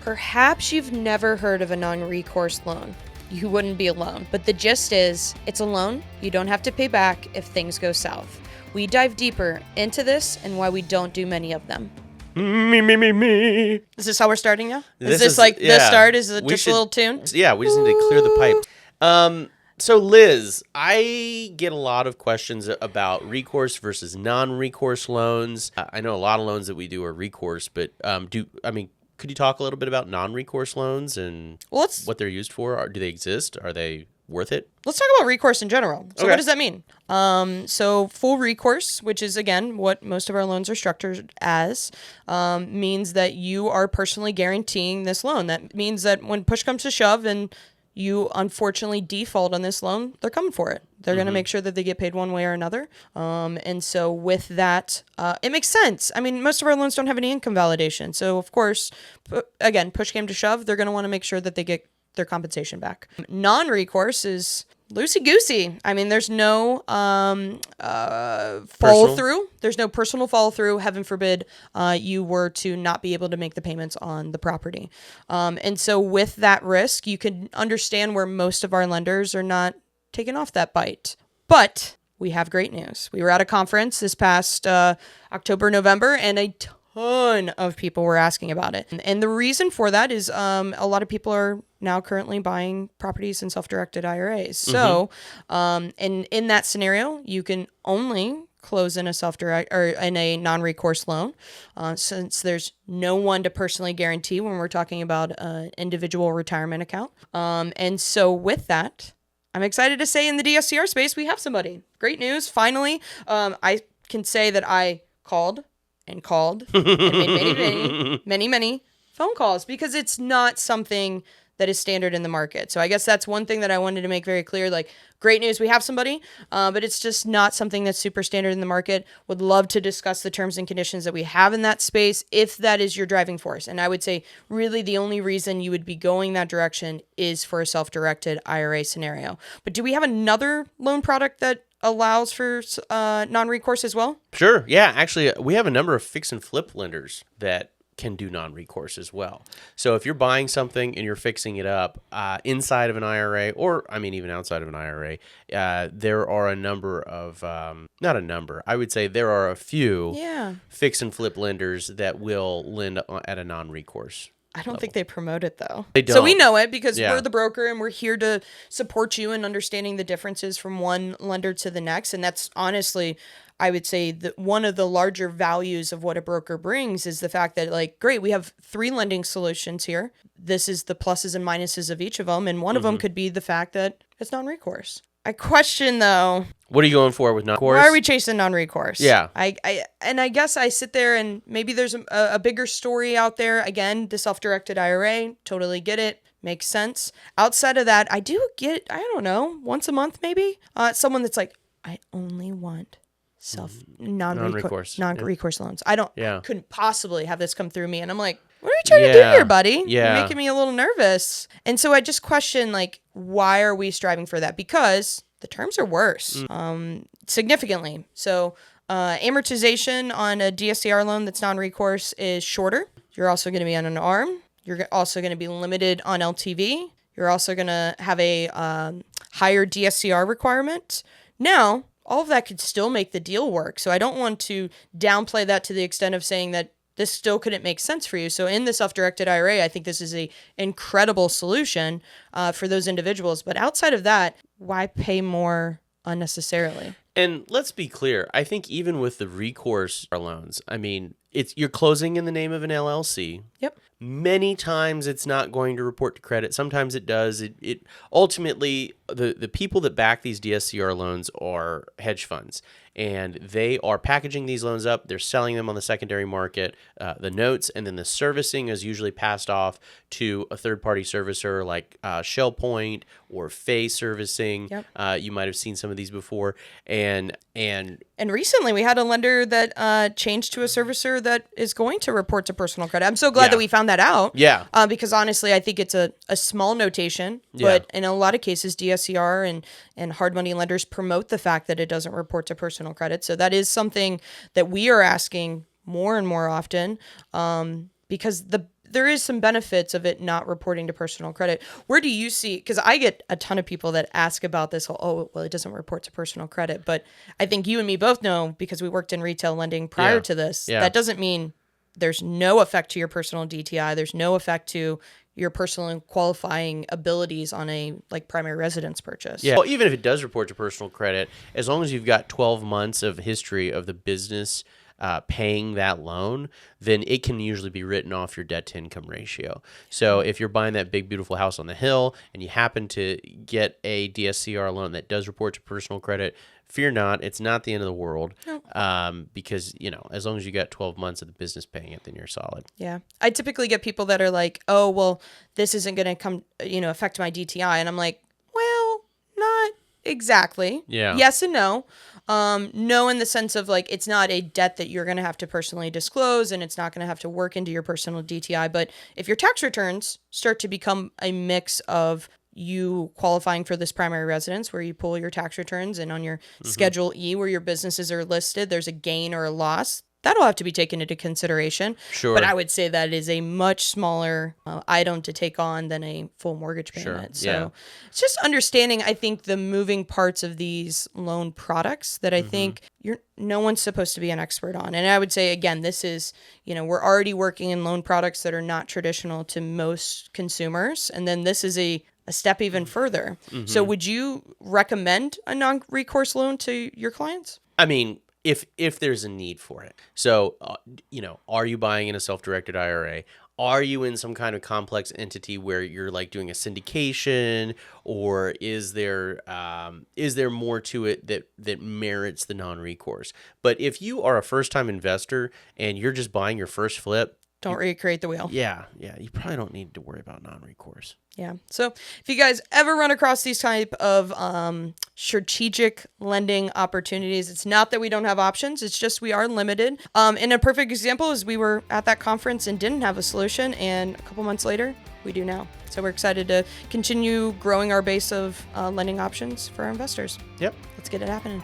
Perhaps you've never heard of a non-recourse loan. You wouldn't be alone, but the gist is, it's a loan you don't have to pay back if things go south. We dive deeper into this and why we don't do many of them. Me. Is this how we're starting now? This is is like yeah. the start? Is it We just a little tune? Yeah, we just need to clear the pipe. So Liz, I get a lot of questions about recourse versus non-recourse loans. I know a lot of loans that we do are recourse, but could you talk a little bit about non-recourse loans and what they're used for? Do they exist? Are they worth it? Let's talk about recourse in general. So Okay. what does that mean? So full recourse, which is, again, what most of our loans are structured as, means that you are personally guaranteeing this loan. That means that when push comes to shove and you unfortunately default on this loan, they're coming for it. They're going to make sure that they get paid one way or another. And so with that, it makes sense. I mean, most of our loans don't have any income validation. So, of course, again, push came to shove, they're going to want to make sure that they get their compensation back. Non-recourse is loosey-goosey. I mean, there's no follow-through. There's no personal follow-through. Heaven forbid you were to not be able to make the payments on the property. And so with that risk, you can understand where most of our lenders are not taking off that bite. But we have great news. We were at a conference this past October, November, and a ton of people were asking about it. And the reason for that is a lot of people are now currently buying properties in self-directed IRAs. So in that scenario, you can only close in a self-direct or in a non-recourse loan, since there's no one to personally guarantee when we're talking about an individual retirement account. And so with that, I'm excited to say in the DSCR space, we have somebody. Great news. Finally, I can say that I called and made many phone calls because it's not something that is standard in the market. So I guess that's one thing that I wanted to make very clear. Like, great news, we have somebody, but it's just not something that's super standard in the market. Would love to discuss the terms and conditions that we have in that space if that is your driving force. And I would say really the only reason you would be going that direction is for a self-directed IRA scenario. But do we have another loan product that allows for non-recourse as well? Sure. Yeah, actually, we have a number of fix and flip lenders that can do non-recourse as well. So if you're buying something and you're fixing it up inside of an IRA, or even outside of an IRA, there are a number of, not a number, I would say there are a few fix and flip lenders that will lend at a non-recourse. I don't think they promote it, though. They don't. So we know it because we're the broker and we're here to support you in understanding the differences from one lender to the next. And that's honestly, I would say that one of the larger values of what a broker brings is the fact that, like, great, we have 3 lending solutions here. This is the pluses and minuses of each of them. And one of them could be the fact that it's non-recourse. I question, though, what are you going for with non-recourse? why are we chasing non-recourse? Yeah. I guess I sit there and maybe there's a bigger story out there. Again, the self-directed IRA, totally get it. Makes sense. Outside of that, I do get, I don't know, once a month maybe, someone that's like, I only want non-recourse loans. I couldn't possibly have this come through me. And I'm like, what are you trying to do here, buddy? Yeah. You're making me a little nervous. And so I just question, like, why are we striving for that? Because the terms are worse, significantly. So amortization on a DSCR loan that's non-recourse is shorter. You're also going to be on an ARM. You're also going to be limited on LTV. You're also going to have a higher DSCR requirement. Now, all of that could still make the deal work. So I don't want to downplay that to the extent of saying that this still couldn't make sense for you. So in the self-directed IRA, I think this is a incredible solution for those individuals. But outside of that, why pay more unnecessarily? And let's be clear. I think even with the recourse loans, you're closing in the name of an LLC. Yep. Many times it's not going to report to credit. Sometimes it does. It ultimately, the people that back these DSCR loans are hedge funds, and they are packaging these loans up. They're selling them on the secondary market, the notes, and then the servicing is usually passed off to a third-party servicer like Shell Point or Fay Servicing. Yep. You might have seen some of these before. And recently we had a lender that changed to a servicer that is going to report to personal credit. I'm so glad that we found that out. Yeah. Because honestly, I think it's a small notation, but in a lot of cases, DSCR and hard money lenders promote the fact that it doesn't report to personal credit. So that is something that we are asking more and more often, because there is some benefits of it not reporting to personal credit. Where do you see, because I get a ton of people that ask about this whole, oh, well, it doesn't report to personal credit. But I think you and me both know, because we worked in retail lending prior to this, that doesn't mean there's no effect to your personal DTI. There's no effect to your personal and qualifying abilities on a like primary residence purchase. Yeah. Well, even if it does report to personal credit, as long as you've got 12 months of history of the business paying that loan, then it can usually be written off your debt to income ratio. So if you're buying that big, beautiful house on the hill and you happen to get a DSCR loan that does report to personal credit, fear not, it's not the end of the world. No. Because, as long as you got 12 months of the business paying it, then you're solid. Yeah. I typically get people that are like, oh, well, this isn't going to affect my DTI. And I'm like, well, not exactly. Yeah. Yes and no. No, in the sense of like, it's not a debt that you're going to have to personally disclose, and it's not going to have to work into your personal DTI. But if your tax returns start to become a mix of you qualifying for this primary residence where you pull your tax returns, and on your Schedule E where your businesses are listed, there's a gain or a loss, that'll have to be taken into consideration. Sure. But I would say that is a much smaller item to take on than a full mortgage payment. So it's just understanding, I think, the moving parts of these loan products that I think no one's supposed to be an expert on. And I would say, again, this is, we're already working in loan products that are not traditional to most consumers. And then this is a step even further. So would you recommend a non-recourse loan to your clients? I mean, if there's a need for it. So, are you buying in a self-directed IRA? Are you in some kind of complex entity where you're like doing a syndication, or is there more to it that merits the non-recourse? But if you are a first-time investor and you're just buying your first flip, don't recreate the wheel. Yeah, you probably don't need to worry about non-recourse. Yeah. So if you guys ever run across these type of strategic lending opportunities, it's not that we don't have options. It's just we are limited. And a perfect example is we were at that conference and didn't have a solution, and a couple months later, we do now. So we're excited to continue growing our base of lending options for our investors. Yep. Let's get it happening.